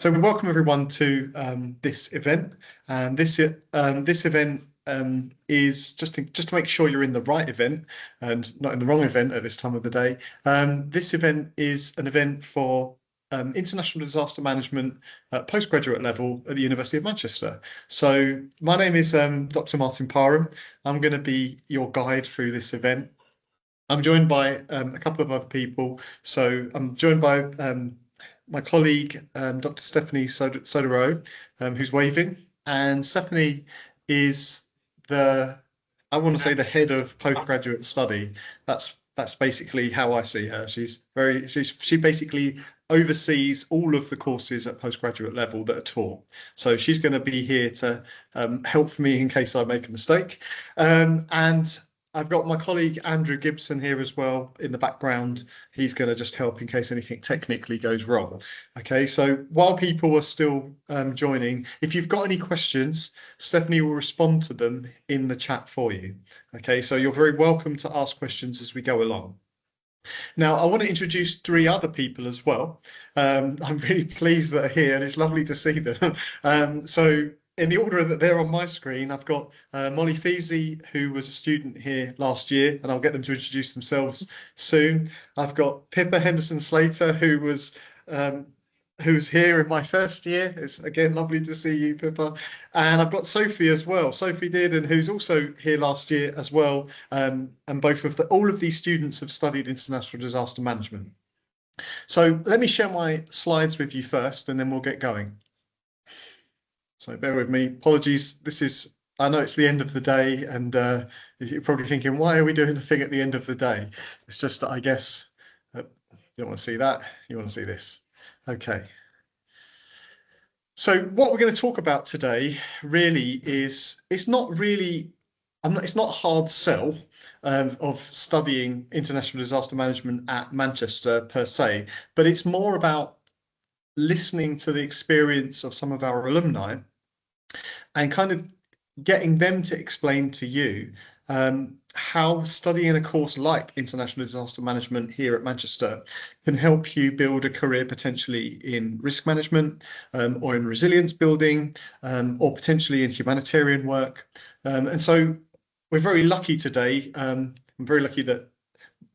So we welcome everyone to this event, and this event is just to make sure you're in the right event and not in the wrong event at this time of the day. This event is an event for international disaster management at postgraduate level at the University of Manchester. So my name is Dr. Martin Parham. I'm going to be your guide through this event. I'm joined by a couple of other people. So I'm joined by my colleague, Dr. Stephanie Sodero, who's waving. And Stephanie is I want to say the head of postgraduate study. That's basically how I see her. She basically oversees all of the courses at postgraduate level that are taught. So she's going to be here to help me in case I make a mistake. And I've got my colleague Andrew Gibson here as well in the background. He's going to just help in case anything technically goes wrong. Okay, so while people are still joining, if you've got any questions, Stephanie will respond to them in the chat for you. Okay, so you're very welcome to ask questions as we go along. Now, I want to introduce three other people as well. I'm really pleased that they're here and it's lovely to see them. So in the order that they're on my screen, I've got Molly Pheasey, who was a student here last year, and I'll get them to introduce themselves soon. I've got Pippa Henderson Slater, who's here in my first year. It's again lovely to see you, Pippa. And I've got Sophie as well, Sophie Dearden, who's also here last year as well. And all of these students have studied international disaster management. So let me share my slides with you first, and then we'll get going. So bear with me. Apologies. I know it's the end of the day, and you're probably thinking, why are we doing a thing at the end of the day? It's just that I guess you don't want to see that. You want to see this. Okay. So what we're going to talk about today really is, it's not a hard sell of studying international disaster management at Manchester per se, but it's more about listening to the experience of some of our alumni and kind of getting them to explain to you how studying a course like international disaster management here at Manchester can help you build a career potentially in risk management or in resilience building or potentially in humanitarian work. And so we're very lucky today. I'm very lucky that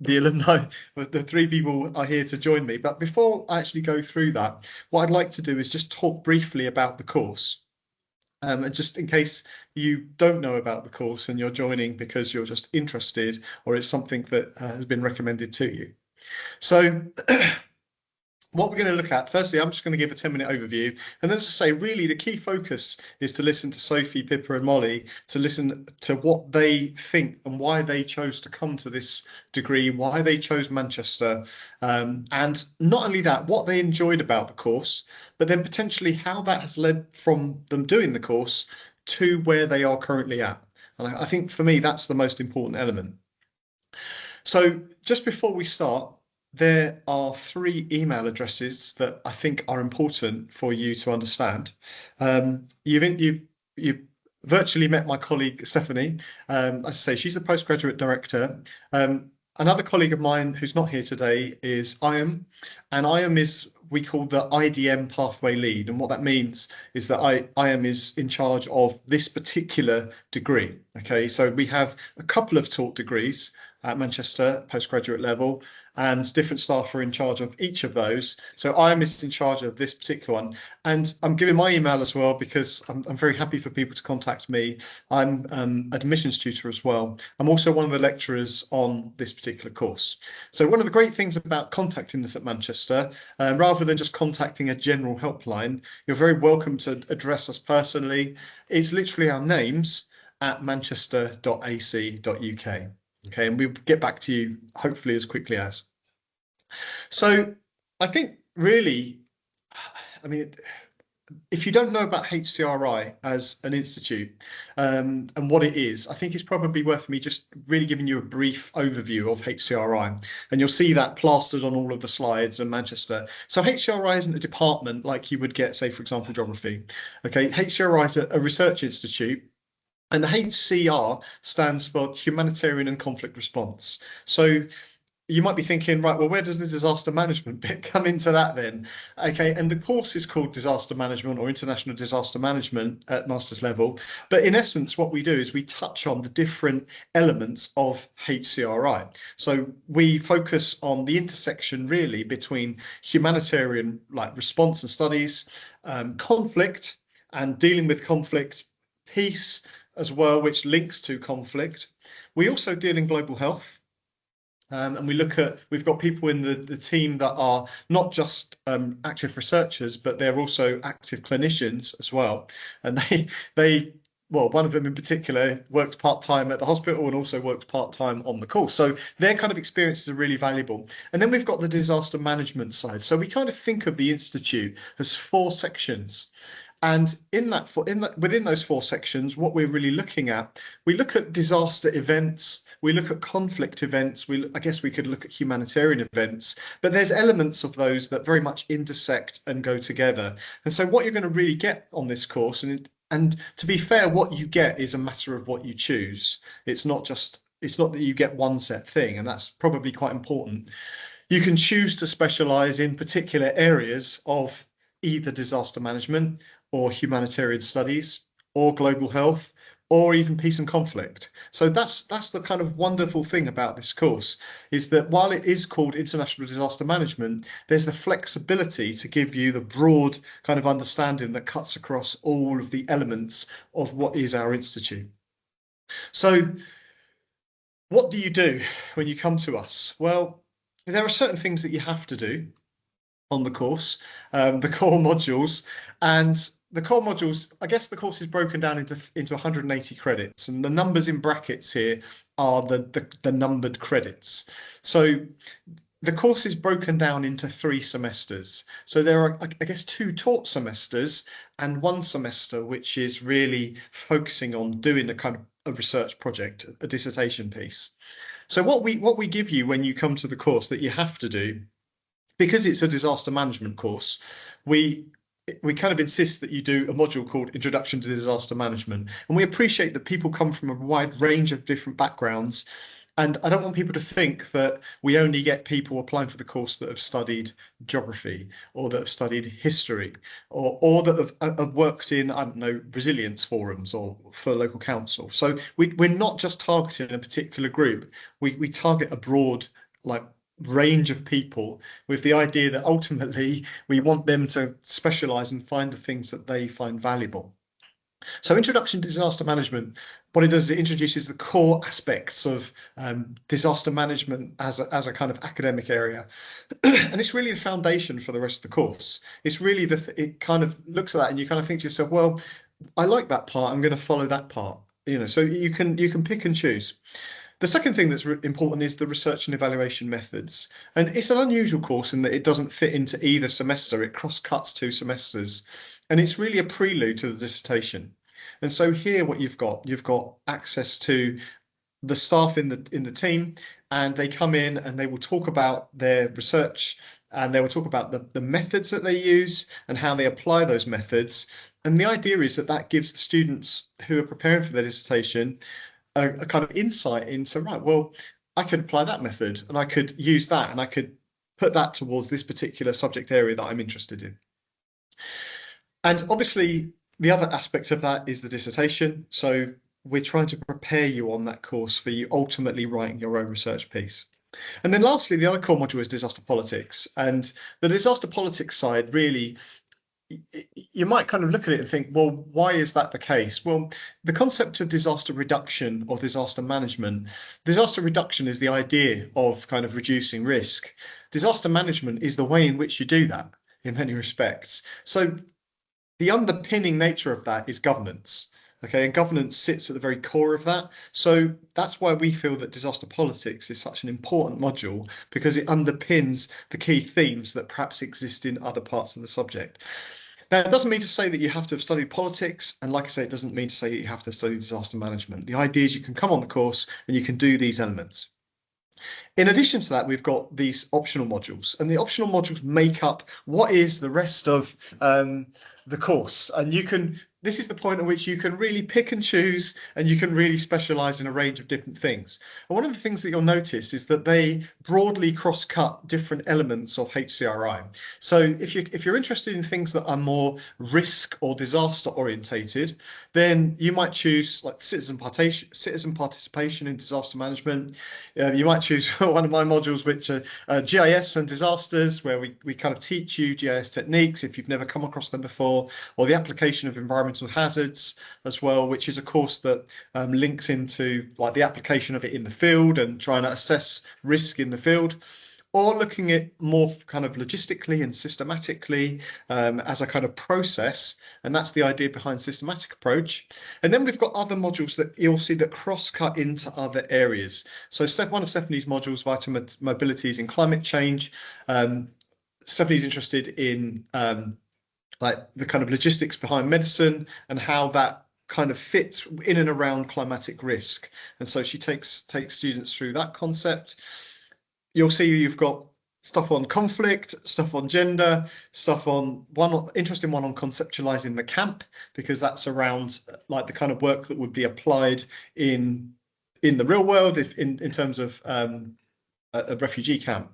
the alumni, the three people are here to join me. But before I actually go through that, what I'd like to do is just talk briefly about the course. And just in case you don't know about the course and you're joining because you're just interested or it's something that has been recommended to you. So what we're going to look at, firstly, I'm just going to give a 10-minute overview. And as I say, really the key focus is to listen to Sophie, Pippa and Molly, to listen to what they think and why they chose to come to this degree, why they chose Manchester. And not only that, what they enjoyed about the course, but then potentially how that has led from them doing the course to where they are currently at. And I think for me, that's the most important element. So just before we start, there are three email addresses that I think are important for you to understand. You've virtually met my colleague Stephanie. As I say, she's the postgraduate director. Another colleague of mine who's not here today is IAM, and IAM is we call the IDM pathway lead. And what that means is that IAM is in charge of this particular degree. Okay, so we have a couple of taught degrees at Manchester postgraduate level, and different staff are in charge of each of those. So I am in charge of this particular one, and I'm giving my email as well because I'm very happy for people to contact me. I'm an admissions tutor as well. I'm also one of the lecturers on this particular course. So one of the great things about contacting us at Manchester, rather than just contacting a general helpline, you're very welcome to address us personally. It's literally our names at manchester.ac.uk. Okay, and we'll get back to you hopefully as quickly as. So I think really, I mean, if you don't know about HCRI as an institute and what it is, I think it's probably worth me just really giving you a brief overview of HCRI. And you'll see that plastered on all of the slides in Manchester. So HCRI isn't a department like you would get, say, for example, geography. Okay, HCRI is a research institute. And the HCR stands for Humanitarian and Conflict Response. So you might be thinking, right, well, where does the disaster management bit come into that then? Okay, and the course is called Disaster Management or International Disaster Management at master's level. But in essence, what we do is we touch on the different elements of HCRI. So we focus on the intersection really between humanitarian like response and studies, conflict and dealing with conflict, peace as well, which links to conflict. We also deal in global health. And we've got people in the team that are not just active researchers, but they're also active clinicians as well. And well, one of them in particular works part-time at the hospital and also works part-time on the course. So their kind of experiences are really valuable. And then we've got the disaster management side. So we kind of think of the Institute as 4 sections. And within those 4 sections, what we're really looking at, we look at disaster events, we look at conflict events, I guess we could look at humanitarian events, but there's elements of those that very much intersect and go together. And so what you're going to really get on this course, and to be fair, what you get is a matter of what you choose. It's not that you get one set thing, and that's probably quite important. You can choose to specialize in particular areas of either disaster management or humanitarian studies or global health or even peace and conflict. So that's the kind of wonderful thing about this course, is that while it is called International Disaster Management, there's the flexibility to give you the broad kind of understanding that cuts across all of the elements of what is our institute. So what do you do when you come to us? Well, there are certain things that you have to do on the course, the core modules, and the core modules, I guess the course is broken down into 180 credits, and the numbers in brackets here are the numbered credits. So the course is broken down into 3 semesters. So there are, I guess, 2 taught semesters and 1 semester which is really focusing on doing a kind of a research project, a dissertation piece. So what we give you when you come to the course that you have to do, because it's a disaster management course, we kind of insist that you do a module called Introduction to Disaster Management. And we appreciate that people come from a wide range of different backgrounds. And I don't want people to think that we only get people applying for the course that have studied geography or that have studied history or that have worked in, I don't know, resilience forums or for local council. So we're not just targeting a particular group. We target a broad, like, range of people with the idea that ultimately we want them to specialize and find the things that they find valuable. So Introduction to Disaster Management, what it does is it introduces the core aspects of disaster management as a kind of academic area. And it's really the foundation for the rest of the course. It's really it kind of looks at that and you kind of think to yourself, well, I like that part, I'm going to follow that part. So you can pick and choose. The second thing that's important is the research and evaluation methods. And it's an unusual course in that it doesn't fit into either semester. It cross-cuts 2 semesters. And it's really a prelude to the dissertation. And so here what you've got access to the staff in the team, and they come in and they will talk about their research and they will talk about the methods that they use and how they apply those methods. And the idea is that gives the students who are preparing for their dissertation a kind of insight into, right, well, I could apply that method and I could use that and I could put that towards this particular subject area that I'm interested in. And obviously, the other aspect of that is the dissertation. So we're trying to prepare you on that course for you ultimately writing your own research piece. And then lastly, the other core module is disaster politics. And the disaster politics side really, you might kind of look at it and think, well, why is that the case? Well, the concept of disaster reduction or disaster management, disaster reduction is the idea of kind of reducing risk. Disaster management is the way in which you do that in many respects. So the underpinning nature of that is governance. Okay, and governance sits at the very core of that. So that's why we feel that disaster politics is such an important module, because it underpins the key themes that perhaps exist in other parts of the subject. Now, it doesn't mean to say that you have to have studied politics, and like I say, it doesn't mean to say that you have to study disaster management. The idea is you can come on the course and you can do these elements. In addition to that, we've got these optional modules, and the optional modules make up what is the rest of the course. And this is the point at which you can really pick and choose, and you can really specialize in a range of different things. And one of the things that you'll notice is that they broadly cross-cut different elements of HCRI. So if you're interested in things that are more risk or disaster orientated, then you might choose like citizen participation in disaster management. You might choose one of my modules, which are GIS and disasters, where we kind of teach you GIS techniques if you've never come across them before, or the application of environmental hazards as well, which is a course that links into like the application of it in the field and trying to assess risk in the field, or looking at more kind of logistically and systematically as a kind of process. And that's the idea behind systematic approach. And then we've got other modules that you'll see that cross-cut into other areas. So one of Stephanie's modules, Vital Mobilities in Climate Change. Stephanie's interested in like the kind of logistics behind medicine and how that kind of fits in and around climatic risk. And so she takes students through that concept. You'll see you've got stuff on conflict, stuff on gender, stuff on interesting one on conceptualizing the camp, because that's around like the kind of work that would be applied in the real world in terms of a refugee camp.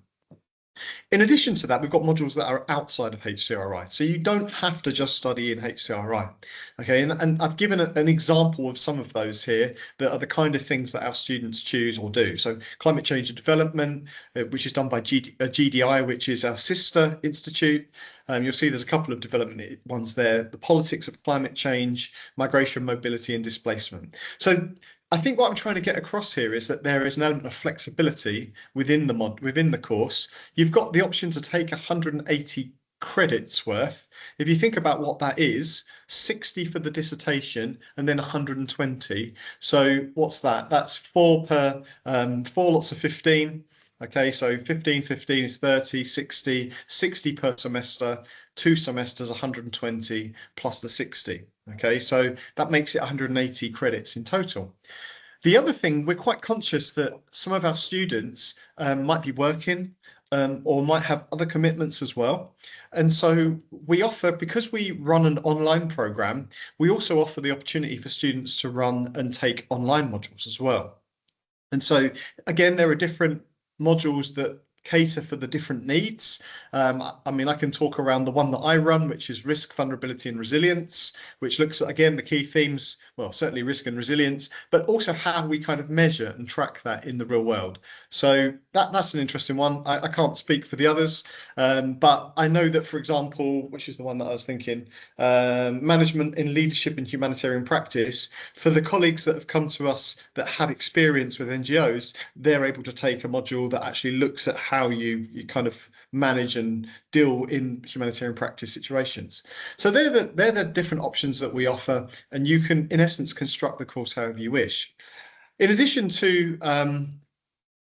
In addition to that, we've got modules that are outside of HCRI. So you don't have to just study in HCRI. Okay, and I've given an example of some of those here that are the kind of things that our students choose or do. So climate change and development, which is done by GDI, which is our sister institute. You'll see there's a couple of development ones there, the politics of climate change, migration, mobility, and displacement. So I think what I'm trying to get across here is that there is an element of flexibility within the course. You've got the option to take 180 credits worth. If you think about what that is, 60 for the dissertation and then 120. So what's that? That's 4 lots of 15. Okay, so 15 is 30, 60 per semester, 2 semesters, 120 plus the 60. Okay, so that makes it 180 credits in total. The other thing, we're quite conscious that some of our students might be working or might have other commitments as well. And so we offer, because we run an online program, we also offer the opportunity for students to run and take online modules as well. And so again, there are different modules that cater for the different needs. I mean, I can talk around the one that I run, which is risk, vulnerability, and resilience, which looks at, again, the key themes, well, certainly risk and resilience, but also how we kind of measure and track that in the real world. So that's an interesting one. I can't speak for the others, but I know that, for example, which is the one that I was thinking, management in leadership and humanitarian practice, for the colleagues that have come to us that have experience with NGOs, they're able to take a module that actually looks at how you kind of manage and deal in humanitarian practice situations. So they're the different options that we offer, and you can, in essence, construct the course however you wish. In addition to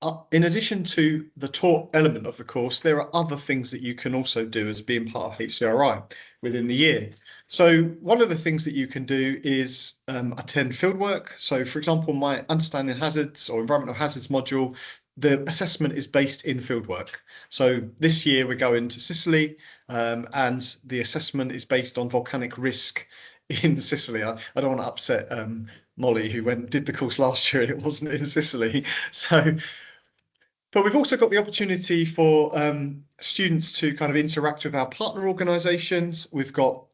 the taught element of the course, there are other things that you can also do as being part of HCRI within the year. So one of the things that you can do is attend fieldwork. So, for example, my understanding hazards or environmental hazards module, the assessment is based in fieldwork. So this year we're going to Sicily, and the assessment is based on volcanic risk in Sicily. I don't want to upset Molly, who did the course last year and it wasn't in Sicily. So, but we've also got the opportunity for students to kind of interact with our partner organisations. We've got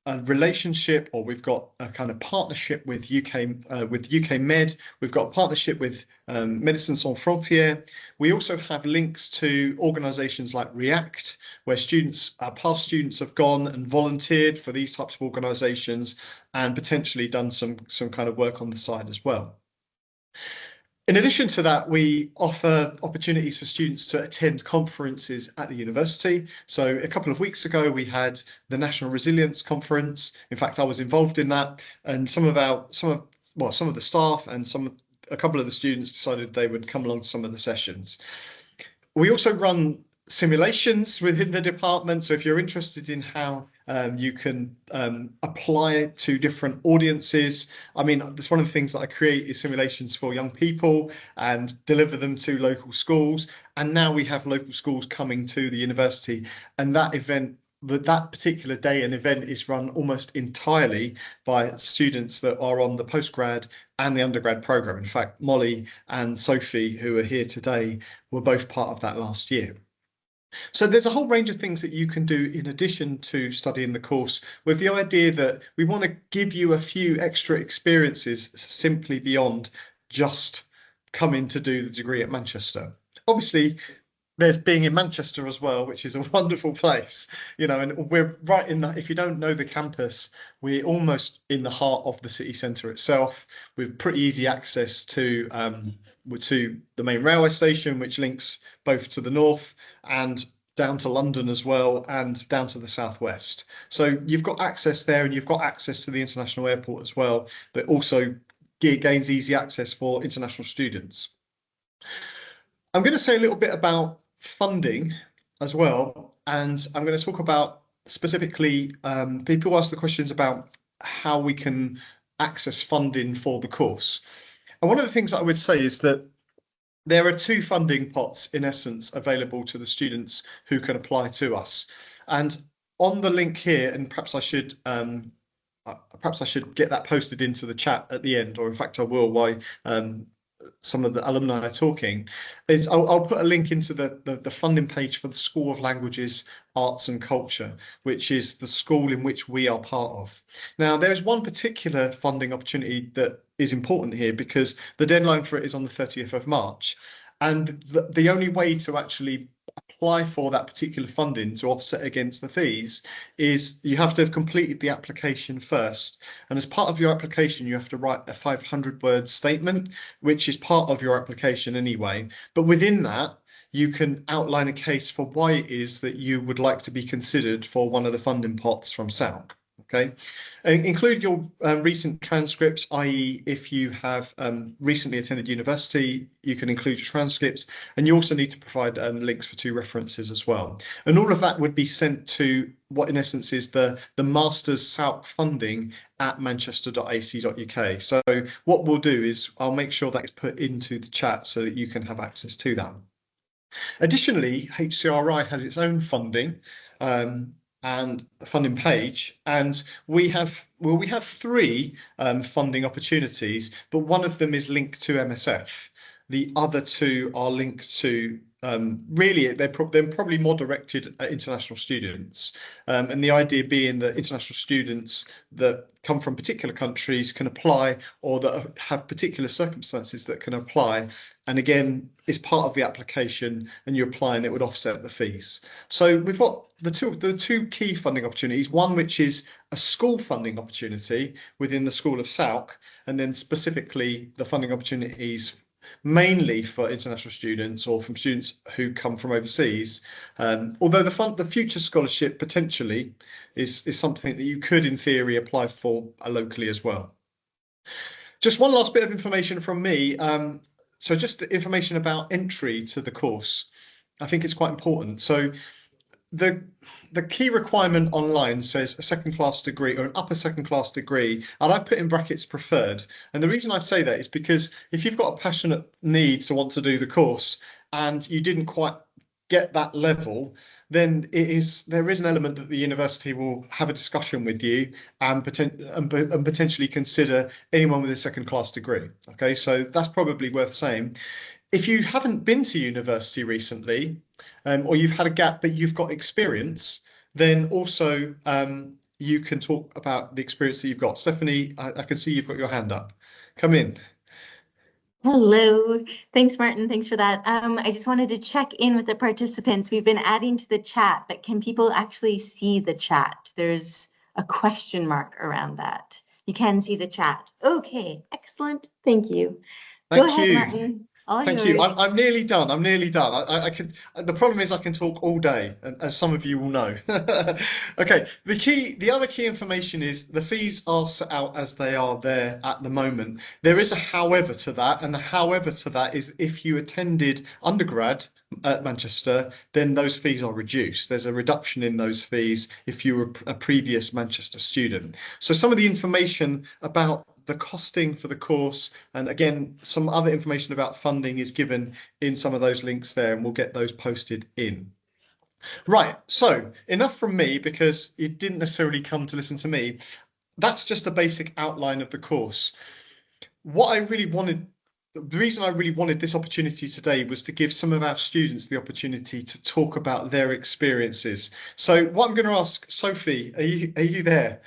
a relationship, or we've got a kind of partnership with UK Med. We've got a partnership with Médecins Sans Frontières. We also have links to organisations like REACT, where past students have gone and volunteered for these types of organisations and potentially done some kind of work on the side as well. In addition to that, we offer opportunities for students to attend conferences at the university. So a couple of weeks ago, we had the National Resilience Conference. In fact, I was involved in that, and some of the staff and a couple of the students decided they would come along to some of the sessions. We also run simulations within the department. So if you're interested in how You can apply it to different audiences. I mean, that's one of the things that I create is simulations for young people and deliver them to local schools. And now we have local schools coming to the university, and that event, that particular day and event is run almost entirely by students that are on the postgrad and the undergrad program. In fact, Molly and Sophie, who are here today, were both part of that last year. So there's a whole range of things that you can do in addition to studying the course, with the idea that we want to give you a few extra experiences simply beyond just coming to do the degree at Manchester. Obviously, there's being in Manchester as well, which is a wonderful place, and we're right in that. If you don't know the campus, we're almost in the heart of the city centre itself, with pretty easy access to the main railway station, which links both to the north and down to London as well, and down to the southwest. So you've got access there, and you've got access to the international airport as well, that also gains easy access for international students. I'm going to say a little bit about funding as well, and I'm going to talk about specifically people ask the questions about how we can access funding for the course. And one of the things that I would say is that there are two funding pots in essence available to the students who can apply to us. And on the link here, and perhaps I should get that posted into the chat at the end, or in fact I will, while some of the alumni are talking, is I'll put a link into the funding page for the School of Languages, Arts and Culture, which is the school in which we are part of. Now, there is one particular funding opportunity that is important here, because the deadline for it is on the 30th of March. And the only way to actually apply for that particular funding to offset against the fees is you have to have completed the application first. And as part of your application, you have to write a 500-word statement, which is part of your application anyway. But within that, you can outline a case for why it is that you would like to be considered for one of the funding pots from SALC. Okay, include your recent transcripts, i.e. if you have recently attended university, you can include your transcripts, and you also need to provide links for 2 references as well. And all of that would be sent to what in essence is the Masters SALC funding at manchester.ac.uk. So what we'll do is I'll make sure that is put into the chat so that you can have access to that. Additionally, HCRI has its own funding and funding page, and we have 3 funding opportunities, but one of them is linked to MSF. The other 2 are linked to really they're probably more directed at international students, and the idea being that international students that come from particular countries can apply, or that have particular circumstances that can apply, and again is part of the application, and you apply and it would offset the fees. So we've got the two key funding opportunities, one which is a school funding opportunity within the School of SALC, and then specifically the funding opportunities mainly for international students or from students who come from overseas. Although the future scholarship potentially is something that you could in theory apply for locally as well. Just one last bit of information from me. So just the information about entry to the course, I think it's quite important. So the key requirement online says a 2nd class degree or an upper 2nd class degree, and I've put in brackets preferred. And the reason I say that is because if you've got a passionate need to want to do the course and you didn't quite get that level, then there is an element that the university will have a discussion with you and potentially consider anyone with a 2nd class degree. Okay, so that's probably worth saying. If you haven't been to university recently, or you've had a gap but you've got experience, then also you can talk about the experience that you've got. Stephanie, I can see you've got your hand up. Come in. Hello. Thanks, Martin. Thanks for that. I just wanted to check in with the participants. We've been adding to the chat, but can people actually see the chat? There's a question mark around that. You can see the chat. Okay, excellent. Thank you. Go ahead, Martin. All Thank you. yours. I'm nearly done. I'm nearly done. I could. The problem is I can talk all day, as some of you will know. Okay. The other key information is the fees are set out as they are there at the moment. There is a however to that, and the however to that is if you attended undergrad at Manchester, then those fees are reduced. There's a reduction in those fees if you were a previous Manchester student. So some of the information about the costing for the course, and again, some other information about funding is given in some of those links there, and we'll get those posted in. Right, so enough from me because you didn't necessarily come to listen to me. That's just a basic outline of the course. What I really wanted, the reason I really wanted this opportunity today was to give some of our students the opportunity to talk about their experiences. So what I'm going to ask, Sophie, are you there?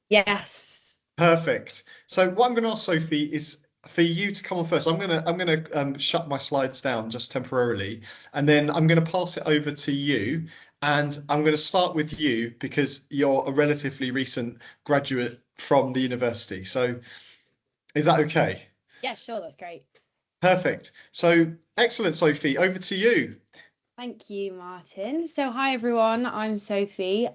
Yes. Perfect. So what I'm going to ask Sophie is for you to come on first. I'm gonna shut my slides down just temporarily, and then I'm going to pass it over to you. And I'm going to start with you because you're a relatively recent graduate from the university. So is that okay? Yeah, sure, that's great. Perfect. So excellent, Sophie. Over to you. Thank you, Martin. So, hi everyone, I'm Sophie.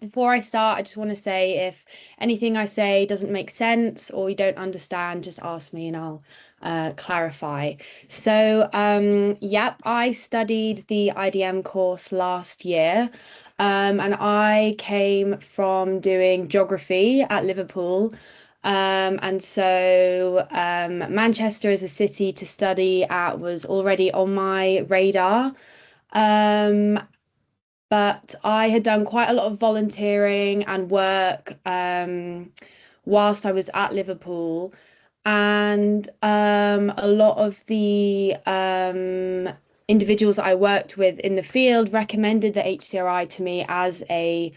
Before I start, I just want to say if anything I say doesn't make sense or you don't understand, just ask me and I'll clarify. So, yep, I studied the IDM course last year, and I came from doing geography at Liverpool. And so Manchester as a city to study at was already on my radar. Um, but I had done quite a lot of volunteering and work whilst I was at Liverpool, and a lot of the individuals that I worked with in the field recommended the HCRI to me as a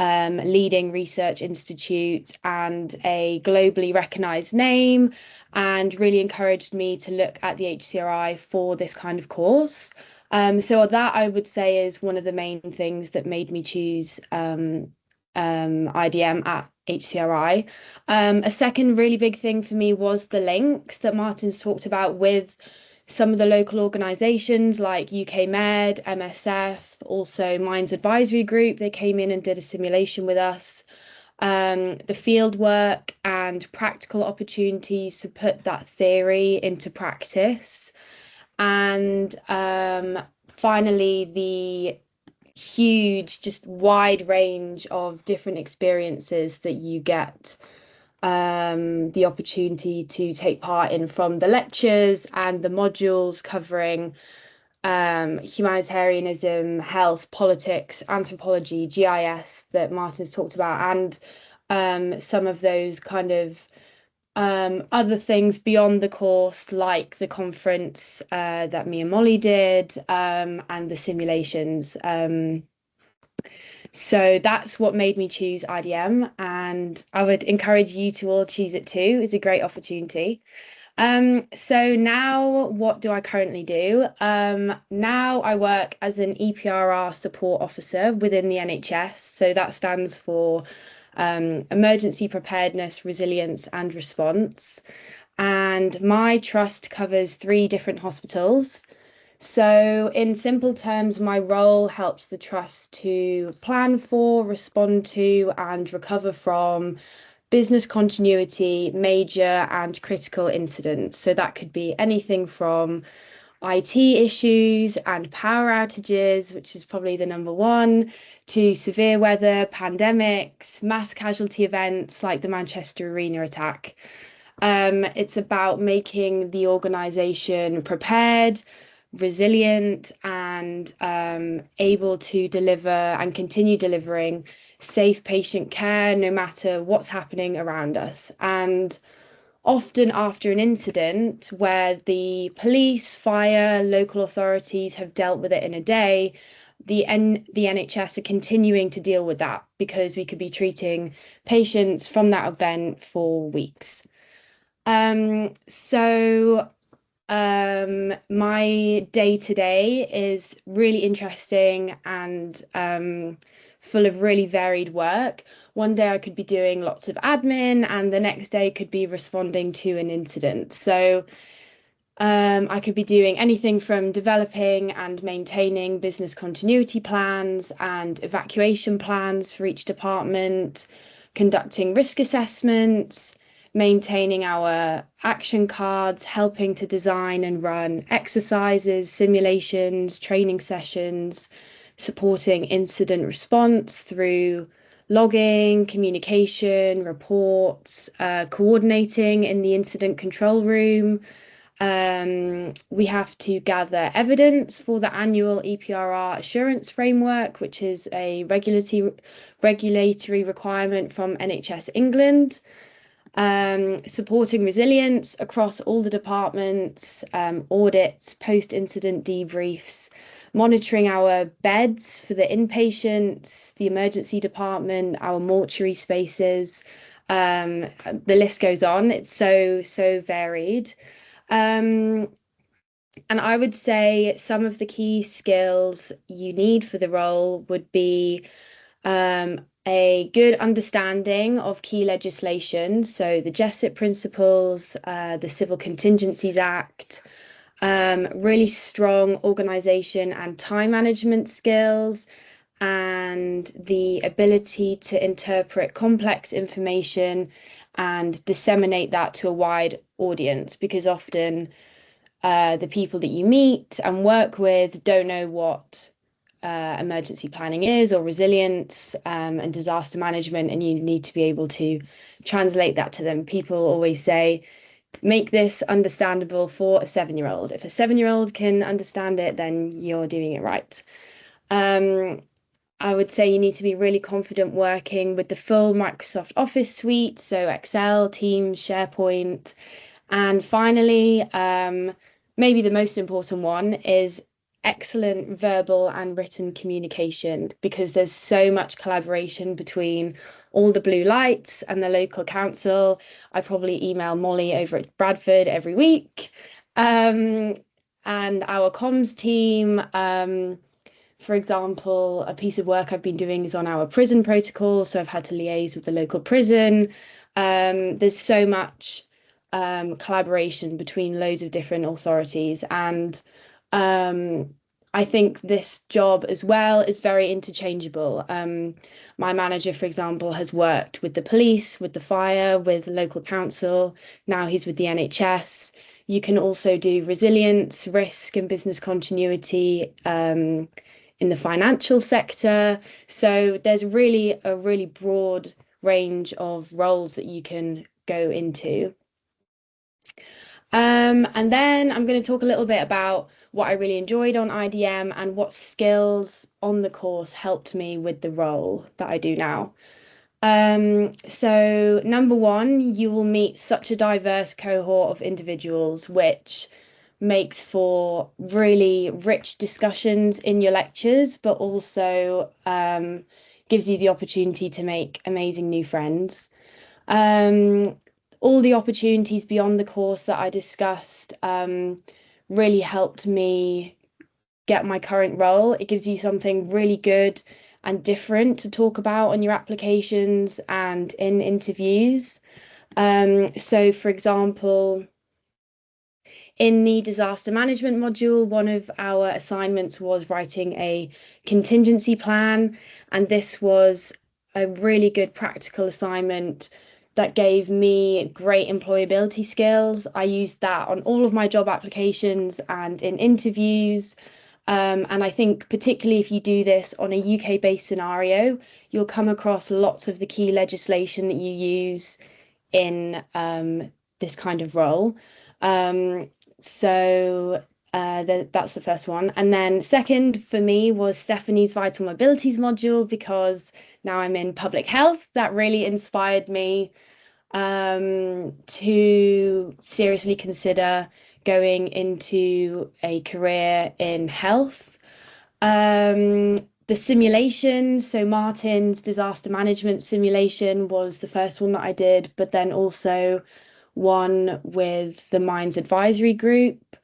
leading research institute and a globally recognized name, and really encouraged me to look at the HCRI for this kind of course. So that I would say is one of the main things that made me choose IDM at HCRI. A second really big thing for me was the links that Martin's talked about with some of the local organisations like UK Med, MSF, also Minds Advisory Group. They came in and did a simulation with us. The field work and practical opportunities to put that theory into practice. And finally, the huge, just wide range of different experiences that you get the opportunity to take part in, from the lectures and the modules covering humanitarianism, health, politics, anthropology, GIS that Martin's talked about, and some of those kind of other things beyond the course, like the conference that me and Molly did, and the simulations. So that's what made me choose IDM, and I would encourage you to all choose it too. It's a great opportunity. So now what do I currently do? Now I work as an EPRR support officer within the NHS. So that stands for Emergency Preparedness, Resilience and Response. And my trust covers 3 different hospitals. So, in simple terms, my role helps the trust to plan for, respond to, and recover from business continuity, major and critical incidents. So, that could be anything from IT issues and power outages, which is probably the number one, to severe weather, pandemics, mass casualty events like the Manchester Arena attack. It's about making the organisation prepared, resilient, and able to deliver and continue delivering safe patient care no matter what's happening around us. And often after an incident where the police, fire, local authorities have dealt with it in a day, the NHS are continuing to deal with that because we could be treating patients from that event for weeks. So my day to day is really interesting and full of really varied work. One day I could be doing lots of admin, and the next day could be responding to an incident. So I could be doing anything from developing and maintaining business continuity plans and evacuation plans for each department, conducting risk assessments, maintaining our action cards, helping to design and run exercises, simulations, training sessions, supporting incident response through logging, communication, reports, coordinating in the incident control room. We have to gather evidence for the annual EPRR assurance framework, which is a regulatory requirement from NHS England. Supporting resilience across all the departments, audits, post-incident debriefs, monitoring our beds for the inpatients, the emergency department, our mortuary spaces. The list goes on. It's so varied. And I would say some of the key skills you need for the role would be a good understanding of key legislation, so the JESIP principles, the Civil Contingencies Act, really strong organisation and time management skills, and the ability to interpret complex information and disseminate that to a wide audience, because often the people that you meet and work with don't know what emergency planning is, or resilience and disaster management, and you need to be able to translate that to them. People always say, make this understandable for a 7-year-old. If a 7-year-old can understand it, then you're doing it right. I would say you need to be really confident working with the full Microsoft Office suite, so Excel, Teams, SharePoint. And finally, maybe the most important one is excellent verbal and written communication, because there's so much collaboration between all the blue lights and the local council. I probably email Molly over at Bradford every week. And our comms team, for example, a piece of work I've been doing is on our prison protocol, so I've had to liaise with the local prison. There's so much collaboration between loads of different authorities, and I think this job as well is very interchangeable. My manager, for example, has worked with the police, with the fire, with the local council. Now he's with the NHS. You can also do resilience, risk, and business continuity in the financial sector. So there's really a really broad range of roles that you can go into. And then I'm going to talk a little bit about what I really enjoyed on IDM and what skills on the course helped me with the role that I do now. So number one, you will meet such a diverse cohort of individuals, which makes for really rich discussions in your lectures, but also gives you the opportunity to make amazing new friends. All the opportunities beyond the course that I discussed really helped me get my current role. It gives you something really good and different to talk about on your applications and in interviews. So, for example, in the disaster management module, one of our assignments was writing a contingency plan, and this was a really good practical assignment that gave me great employability skills. I used that on all of my job applications and in interviews. And I think particularly if you do this on a UK-based scenario, you'll come across lots of the key legislation that you use in this kind of role. So that's the first one. And then second for me was Stephanie's Vital Mobilities module, because now I'm in public health. That really inspired me to seriously consider going into a career in health. The simulations, so Martin's disaster management simulation was the first one that I did, but then also one with the Mines Advisory Group.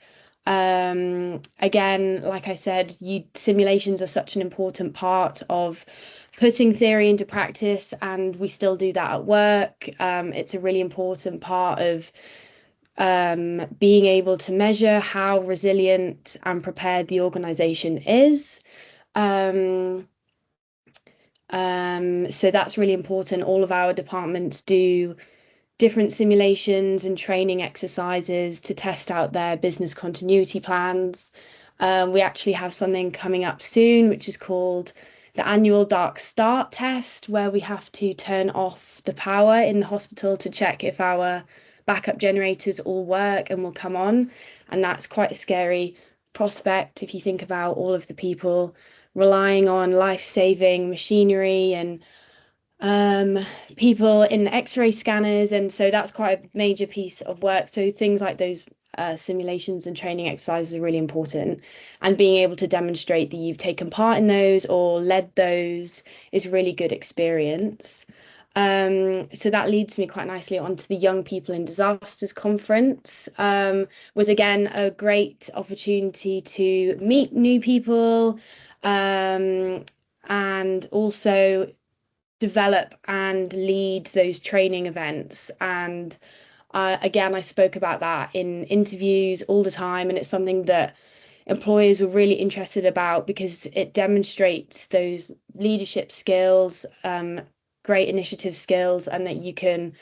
Again, like I said, simulations are such an important part of putting theory into practice, and we still do that at work. It's a really important part of being able to measure how resilient and prepared the organization is. So that's really important. All of our departments do different simulations and training exercises to test out their business continuity plans. We actually have something coming up soon, which is called the annual dark start test, where we have to turn off the power in the hospital to check if our backup generators all work and will come on. And that's quite a scary prospect if you think about all of the people relying on life-saving machinery and people in X-ray scanners, and so that's quite a major piece of work. So things like those simulations and training exercises are really important, and being able to demonstrate that you've taken part in those or led those is a really good experience. So that leads me quite nicely onto the Young People in Disasters conference. Was again a great opportunity to meet new people, and also develop and lead those training events. And again, I spoke about that in interviews all the time, and it's something that employers were really interested about because it demonstrates those leadership skills, great initiative skills, and that you can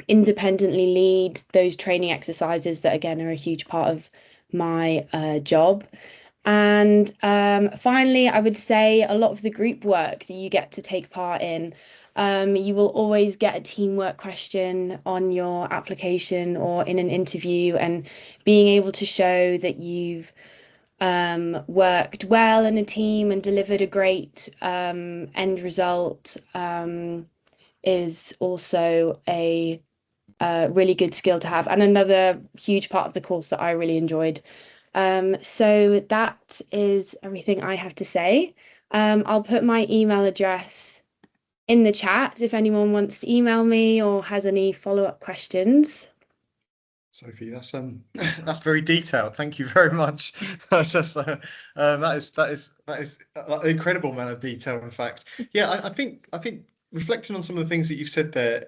independently lead those training exercises that again are a huge part of my job. And finally, I would say a lot of the group work that you get to take part in, you will always get a teamwork question on your application or in an interview, and being able to show that you've worked well in a team and delivered a great end result is also a really good skill to have, and another huge part of the course that I really enjoyed. So that is everything I have to say. I'll put my email address in the chat if anyone wants to email me or has any follow-up questions. Sophie, that's very detailed. Thank you very much. That's just that is an incredible amount of detail. In fact, yeah, I think reflecting on some of the things that you've said there.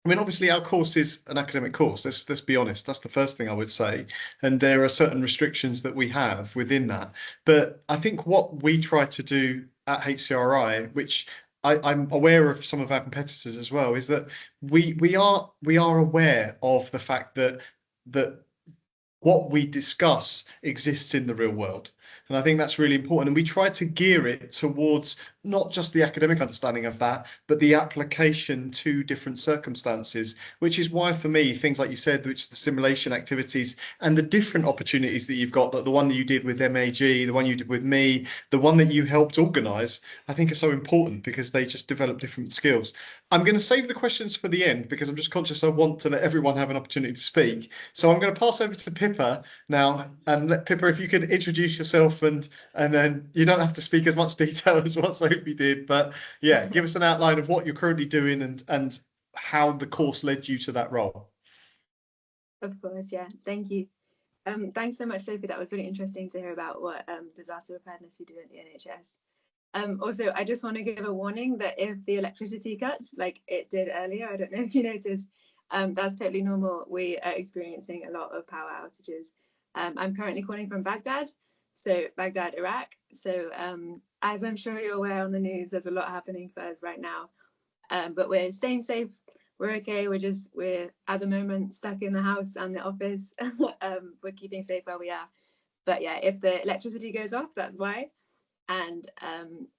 I mean, obviously, our course is an academic course. Let's be honest. That's the first thing I would say. And there are certain restrictions that we have within that. But I think what we try to do at HCRI, which I'm aware of some of our competitors as well, is that we are aware of the fact that what we discuss exists in the real world. And I think that's really important. And we try to gear it towards not just the academic understanding of that, but the application to different circumstances, which is why for me, things like you said, which is the simulation activities and the different opportunities that you've got, like the one that you did with MAG, the one you did with me, the one that you helped organise, I think are so important because they just develop different skills. I'm going to save the questions for the end because I'm just conscious I want to let everyone have an opportunity to speak. So I'm going to pass over to Pippa now, and let Pippa, if you could introduce yourself, and then you don't have to speak as much detail as what Sophie did, but yeah, give us an outline of what you're currently doing and how the course led you to that role. Of course, yeah. Thank you. Thanks so much, Sophie. That was really interesting to hear about what disaster preparedness you do at the NHS. Also, I just want to give a warning that if the electricity cuts, like it did earlier, I don't know if you noticed, that's totally normal. We are experiencing a lot of power outages. I'm currently calling from Baghdad, so Baghdad, Iraq. So as I'm sure you're aware on the news, there's a lot happening for us right now, but we're staying safe. We're okay. We're at the moment stuck in the house and the office. We're keeping safe where we are. But yeah, if the electricity goes off, that's why. And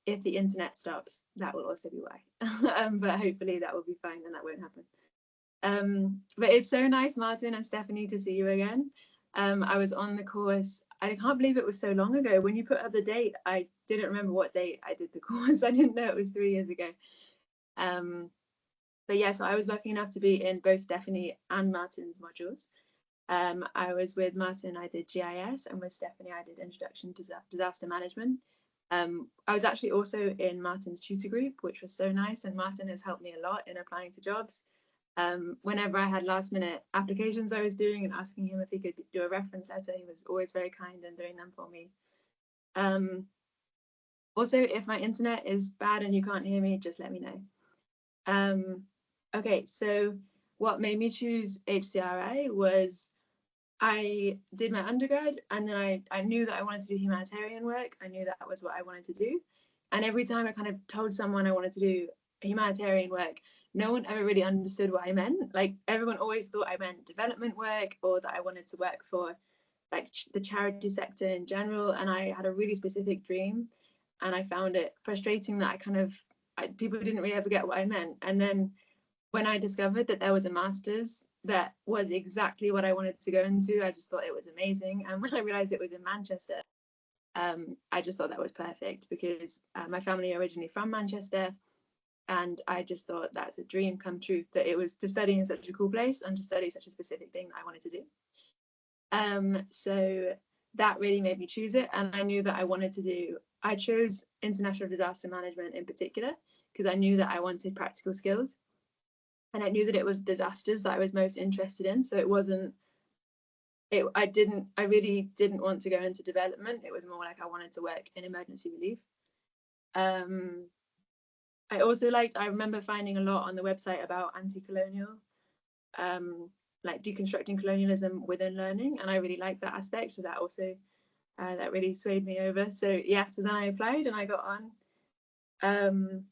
if the internet stops, that will also be why. But hopefully that will be fine and that won't happen. But it's so nice, Martin and Stephanie, to see you again. I was on the course. I can't believe it was so long ago. When you put up the date, I didn't remember what date I did the course. I didn't know it was 3 years ago. But yeah, so I was lucky enough to be in both Stephanie and Martin's modules. I was with Martin, I did GIS, and with Stephanie, I did Introduction to Disaster Management. I was actually also in Martin's tutor group, which was so nice, and Martin has helped me a lot in applying to jobs. Whenever I had last minute applications I was doing and asking him if he could do a reference letter, he was always very kind in doing them for me. Also, if my internet is bad and you can't hear me, just let me know. Okay, so what made me choose HCRI was I did my undergrad, and then I knew that I wanted to do humanitarian work. I knew that was what I wanted to do. And every time I kind of told someone I wanted to do humanitarian work, no one ever really understood what I meant. Like, everyone always thought I meant development work, or that I wanted to work for like the charity sector in general. And I had a really specific dream, and I found it frustrating that people didn't really ever get what I meant. And then when I discovered that there was a master's that was exactly what I wanted to go into, I just thought it was amazing. And when I realized it was in Manchester, I just thought that was perfect, because my family are originally from Manchester, and I just thought that's a dream come true, that it was to study in such a cool place and to study such a specific thing that I wanted to do. So that really made me choose it. And I knew that I chose international disaster management in particular because I knew that I wanted practical skills. And I knew that it was disasters that I was most interested in. So I really didn't want to go into development. It was more like I wanted to work in emergency relief. I remember finding a lot on the website about anti-colonial, like deconstructing colonialism within learning. And I really liked that aspect. So that also, that really swayed me over. So yeah, so then I applied and I got on.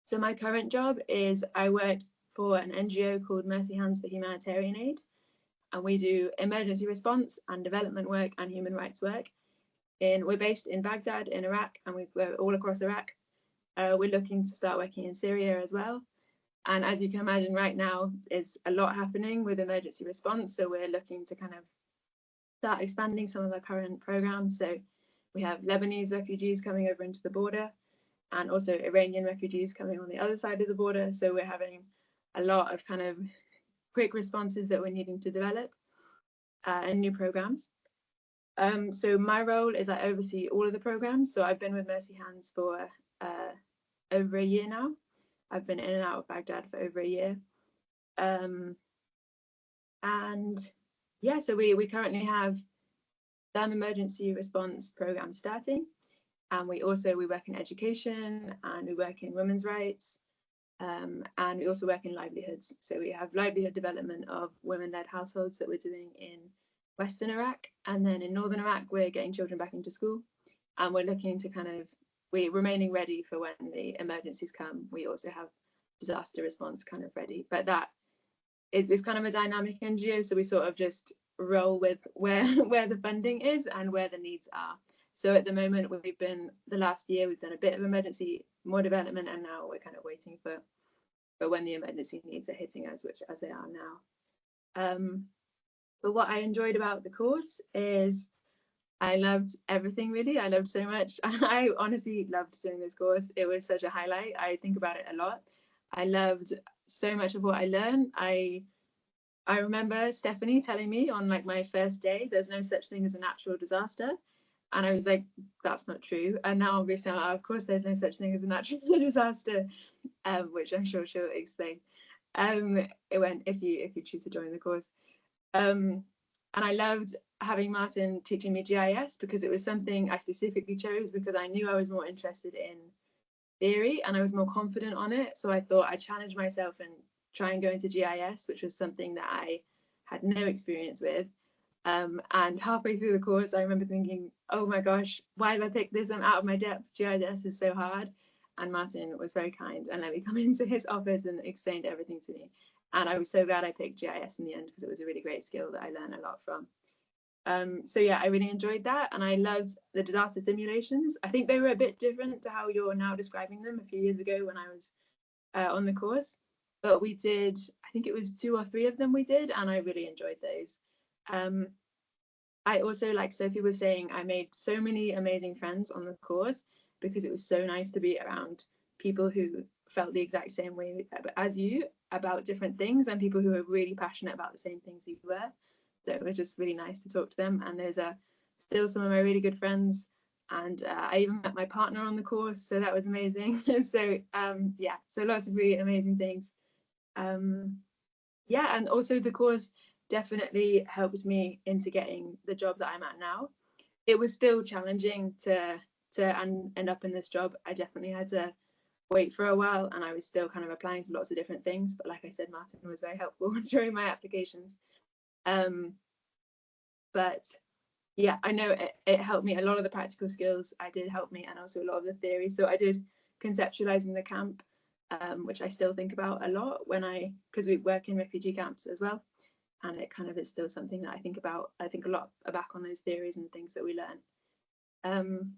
So my current job is I work for an NGO called Mercy Hands for Humanitarian Aid, and we do emergency response and development work and human rights work. We're based in Baghdad in Iraq, and we're all across Iraq. We're looking to start working in Syria as well. And as you can imagine, right now is a lot happening with emergency response. So we're looking to kind of start expanding some of our current programs. So we have Lebanese refugees coming over into the border, and also Iranian refugees coming on the other side of the border. So we're having a lot of kind of quick responses that we're needing to develop, and new programs. So my role is I oversee all of the programs. So I've been with Mercy Hands for over a year now. I've been in and out of Baghdad for over a year. And yeah, so we currently have some emergency response programs starting. And we work in education, and we work in women's rights, and we also work in livelihoods. So we have livelihood development of women-led households that we're doing in Western Iraq, and then in Northern Iraq, we're getting children back into school, and we're looking to we're remaining ready for when the emergencies come. We also have disaster response kind of ready, but that is kind of a dynamic NGO, so we sort of just roll with where the funding is and where the needs are. So at the moment, the last year, we've done a bit of emergency, more development, and now we're kind of waiting for when the emergency needs are hitting us, as they are now. But what I enjoyed about the course is I loved everything, really. I loved so much. I honestly loved doing this course. It was such a highlight. I think about it a lot. I loved so much of what I learned. I remember Stephanie telling me on like my first day, there's no such thing as a natural disaster. And I was like, that's not true. And now obviously, of course, there's no such thing as a natural disaster, which I'm sure she'll explain. If you choose to join the course. And I loved having Martin teaching me GIS, because it was something I specifically chose because I knew I was more interested in theory and I was more confident on it. So I thought I'd challenge myself and try and go into GIS, which was something that I had no experience with. And halfway through the course, I remember thinking, oh my gosh, why did I pick this? I'm out of my depth. GIS is so hard. And Martin was very kind and let me come into his office and explained everything to me. And I was so glad I picked GIS in the end, because it was a really great skill that I learned a lot from. So yeah, I really enjoyed that. And I loved the disaster simulations. I think they were a bit different to how you're now describing them a few years ago when I was on the course. But we did, I think it was 2 or 3 of them we did, and I really enjoyed those. I also, like Sophie was saying, I made so many amazing friends on the course because it was so nice to be around people who felt the exact same way as you about different things, and people who were really passionate about the same things you were. So it was just really nice to talk to them. And those are still some of my really good friends. And I even met my partner on the course, so that was amazing. So yeah, so lots of really amazing things. Yeah, and also the course definitely helped me into getting the job that I'm at now. It was still challenging to end up in this job. I definitely had to wait for a while, and I was still kind of applying to lots of different things. But like I said, Martin was very helpful during my applications. But yeah, I know it helped me. A lot of the practical skills did help me, and also a lot of the theory. So I did conceptualizing the camp, which I still think about a lot because we work in refugee camps as well. And it kind of is still something that I think about. I think a lot back on those theories and things that we learned.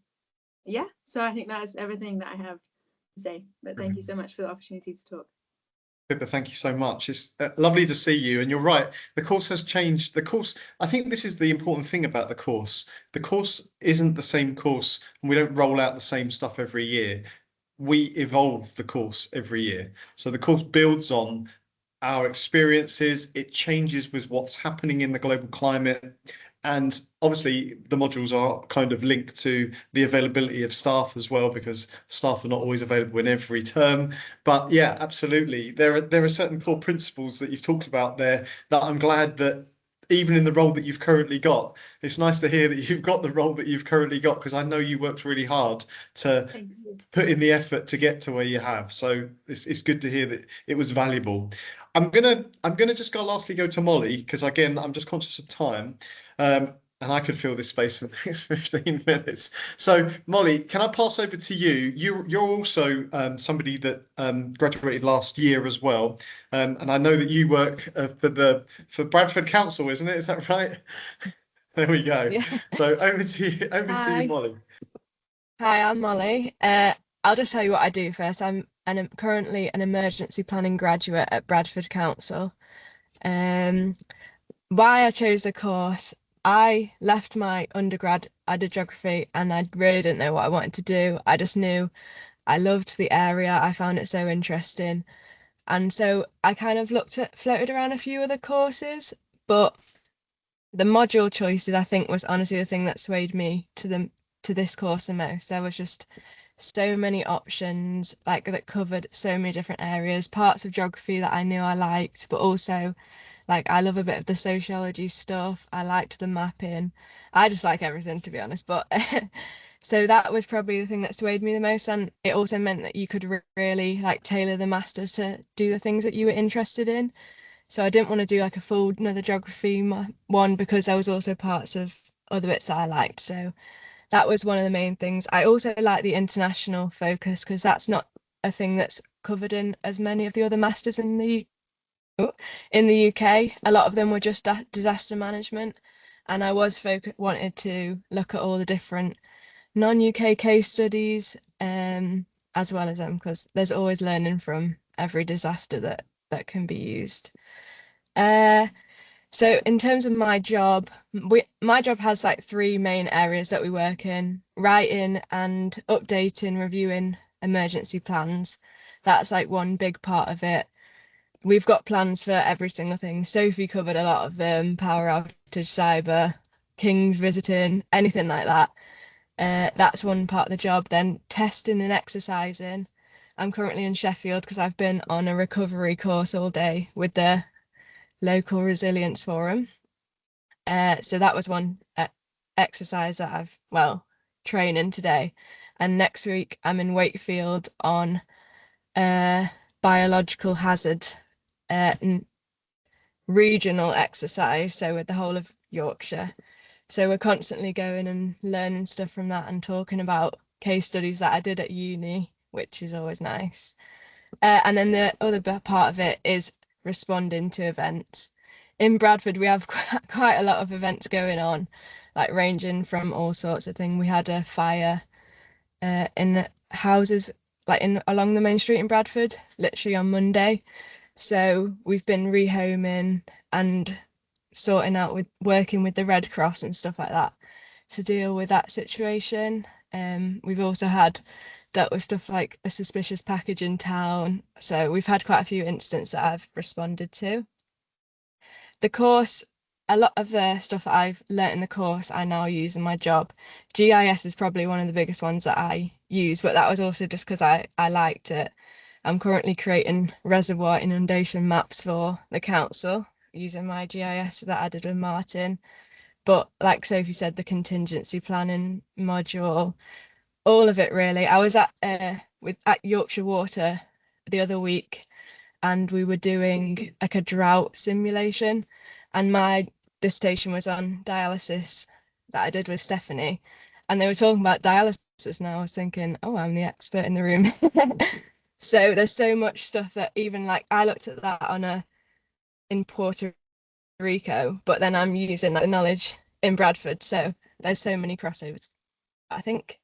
Yeah, so I think that's everything that I have to say. But thank you so much for the opportunity to talk. Pippa, thank you so much. It's lovely to see you. And you're right, the course has changed. The course, I think this is the important thing about the course. The course isn't the same course, and we don't roll out the same stuff every year. We evolve the course every year. So the course builds on our experiences, it changes with what's happening in the global climate. And obviously the modules are kind of linked to the availability of staff as well, because staff are not always available in every term. But yeah, absolutely. There are certain core principles that you've talked about there that I'm glad that even in the role that you've currently got, it's nice to hear that you've got the role that you've currently got, because I know you worked really hard to put in the effort to get to where you have. So it's good to hear that it was valuable. I'm gonna just lastly go to Molly, because again I'm just conscious of time, and I could fill this space for the next 15 minutes. So Molly, can I pass over to you? You're also somebody that graduated last year as well, and I know that you work for Bradford Council, isn't it? Is that right? There we go. Yeah. So over to you, Molly. Hi, I'm Molly. I'll just tell you what I do first. I'm currently an emergency planning graduate at Bradford Council. Why I chose the course, I left my undergrad, I did geography, and I really didn't know what I wanted to do. I just knew I loved the area. I found it so interesting. And so I kind of floated around a few other courses, but the module choices, I think, was honestly the thing that swayed me to this course the most. There was just so many options, like that covered so many different areas, parts of geography that I knew I liked, but also like I love a bit of the sociology stuff. I liked the mapping. I just like everything, to be honest. But so that was probably the thing that swayed me the most, and it also meant that you could really like tailor the masters to do the things that you were interested in. So I didn't want to do like a full another geography one, because there was also parts of other bits that I liked. So that was one of the main things. I also like the international focus, because that's not a thing that's covered in as many of the other masters in the UK. A lot of them were just disaster management, and I wanted to look at all the different non-UK case studies, as well as them, because there's always learning from every disaster that can be used. So in terms of my job, my job has like three main areas that we work in: writing and updating, reviewing emergency plans. That's like one big part of it. We've got plans for every single thing. Sophie covered a lot of them: power outage, cyber, Kings visiting, anything like that. That's one part of the job. Then testing and exercising. I'm currently in Sheffield because I've been on a recovery course all day with the local resilience forum. So that was one exercise that I've training today. And next week I'm in Wakefield on biological hazard regional exercise, so with the whole of Yorkshire. So we're constantly going and learning stuff from that and talking about case studies that I did at uni, which is always nice. And then the other part of it is responding to events. In Bradford, we have quite a lot of events going on, like ranging from all sorts of things. We had a fire in houses along the main street in Bradford, literally on Monday. So we've been rehoming and sorting out working with the Red Cross and stuff like that to deal with that situation. We've also dealt with stuff like a suspicious package in town. So we've had quite a few incidents that I've responded to. The course, a lot of the stuff that I've learnt in the course I now use in my job. GIS is probably one of the biggest ones that I use, but that was also just because I liked it. I'm currently creating reservoir inundation maps for the council using my GIS that I did with Martin. But like Sophie said, the contingency planning module, all of it really. I was at Yorkshire Water the other week, and we were doing like a drought simulation, and my dissertation was on dialysis that I did with Stephanie, and they were talking about dialysis, and I was thinking, oh, I'm the expert in the room. So there's so much stuff that even like I looked at that in Puerto Rico, but then I'm using that knowledge in Bradford. So there's so many crossovers. I think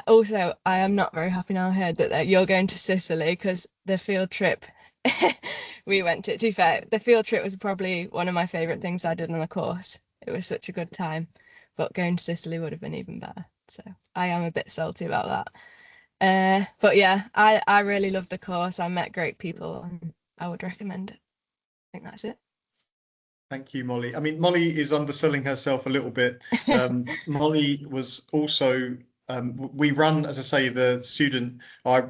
also I am not very happy now I heard that you're going to Sicily, because the field trip we went to be fair, the field trip was probably one of my favorite things I did on a course. It was such a good time, but going to Sicily would have been even better. So I am a bit salty about that. But yeah, I really loved the course. I met great people, and I would recommend it. I think that's it. Thank you, Molly. I mean, Molly is underselling herself a little bit. Molly was also, we run, as I say, I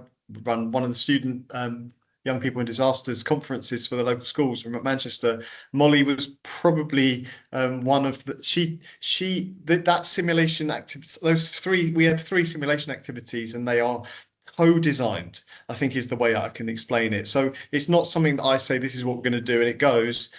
run one of the student young people in disasters conferences for the local schools from Manchester. Molly was probably one of that simulation activity. We had 3 simulation activities, and they are co-designed, I think is the way I can explain it. So it's not something that I say, this is what we're going to do, and it goes.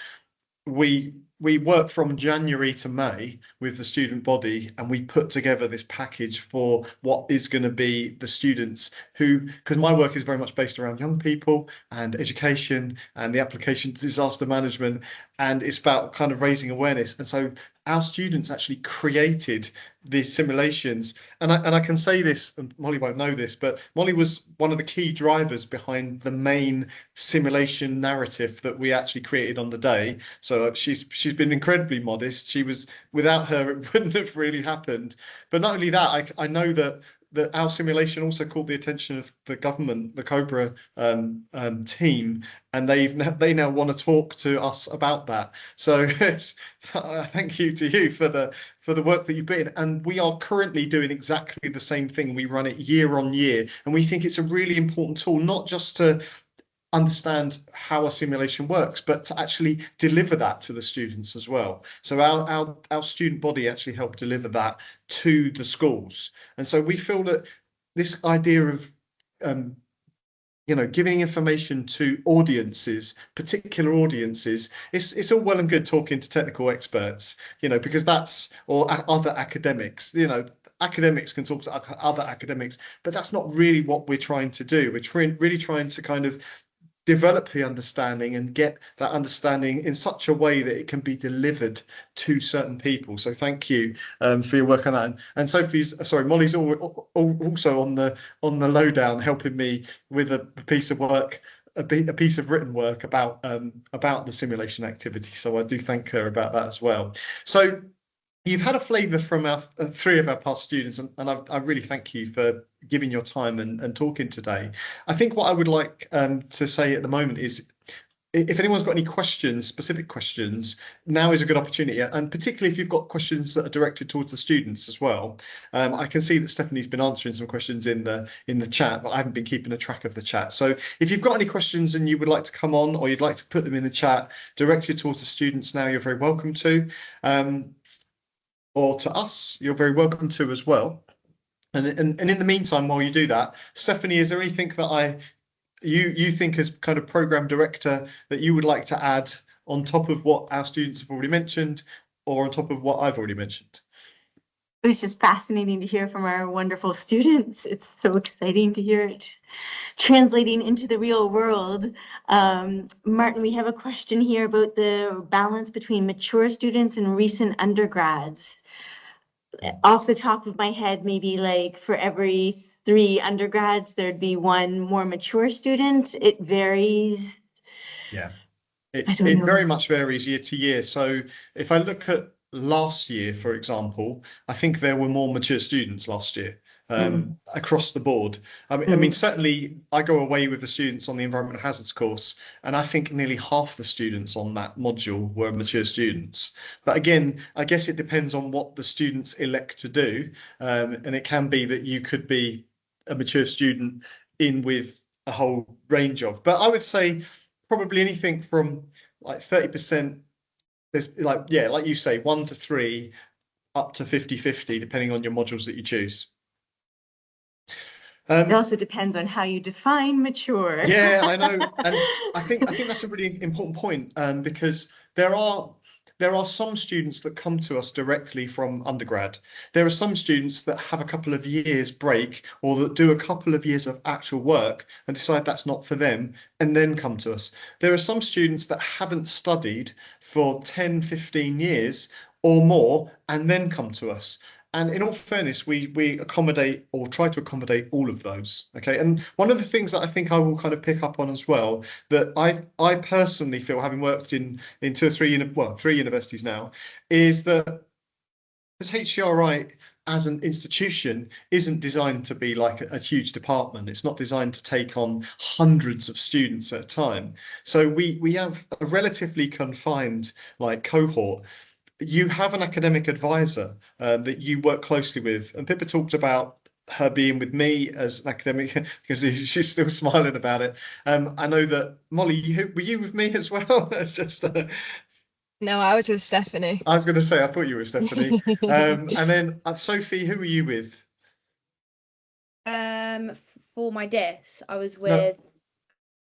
We work from January to May with the student body, and we put together this package for what is going to be the students who, because my work is very much based around young people and education and the application to disaster management, and it's about kind of raising awareness. And so our students actually created these simulations, and I can say this, and Molly won't know this, but Molly was one of the key drivers behind the main simulation narrative that we actually created on the day. So she's been incredibly modest. Without her, it wouldn't have really happened. But not only that, I know that our simulation also caught the attention of the government, the Cobra team, and they now want to talk to us about that. So thank you to you for the work that you've put in. And we are currently doing exactly the same thing. We run it year on year, and we think it's a really important tool, not just to understand how a simulation works, but to actually deliver that to the students as well. So our student body actually helped deliver that to the schools. And so we feel that this idea of giving information to audiences, particular audiences, it's all well and good talking to technical experts, because or other academics, academics can talk to other academics, but that's not really what we're trying to do. We're really trying to kind of develop the understanding and get that understanding in such a way that it can be delivered to certain people. So thank you for your work on that. And Molly's also on the lowdown, helping me with a piece of work, a piece of written work about the simulation activity. So I do thank her about that as well. So you've had a flavour from our 3 of our past students, and I really thank you for giving your time and talking today. I think what I would like to say at the moment is, if anyone's got any questions, specific questions, now is a good opportunity, and particularly if you've got questions that are directed towards the students as well. I can see that Stephanie's been answering some questions in the chat, but I haven't been keeping a track of the chat. So if you've got any questions and you would like to come on, or you'd like to put them in the chat directed towards the students now, you're very welcome to. Or to us, you're very welcome to as well. And in the meantime, while you do that, Stephanie, is there anything that you think as kind of program director that you would like to add on top of what our students have already mentioned, or on top of what I've already mentioned? It was just fascinating to hear from our wonderful students. It's so exciting to hear it translating into the real world. Martin, we have a question here about the balance between mature students and recent undergrads. Off the top of my head, maybe like for every 3 undergrads, there'd be 1 more mature student. It varies. Yeah, I don't know. very much varies year to year. So if I look at last year, for example, I think there were more mature students last year across the board. I mean, certainly I go away with the students on the environmental hazards course, and I think nearly half the students on that module were mature students. But again, I guess it depends on what the students elect to do, and it can be that you could be a mature student in with a whole range of. But I would say probably anything from like 30%. There's like you say, 1 to 3, up to 50-50, depending on your modules that you choose. It also depends on how you define mature. Yeah, I know, and I think that's a really important point, because there are some students that come to us directly from undergrad. There are some students that have a couple of years break, or that do a couple of years of actual work and decide that's not for them and then come to us. There are some students that haven't studied for 10, 15 years or more and then come to us. And in all fairness, we accommodate, or try to accommodate, all of those. Okay. And one of the things that I think I will kind of pick up on as well, that I personally feel, having worked in two or three, three universities now, is that as HCRI as an institution isn't designed to be like a huge department. It's not designed to take on hundreds of students at a time. So we have a relatively confined like cohort. You have an academic advisor that you work closely with, and Pippa talked about her being with me as an academic because she's still smiling about it. I know that Molly, were you with me as well? It's just No, I was with Stephanie. I was going to say I thought you were Stephanie, and then Sophie, who were you with? For my dis, I was No, with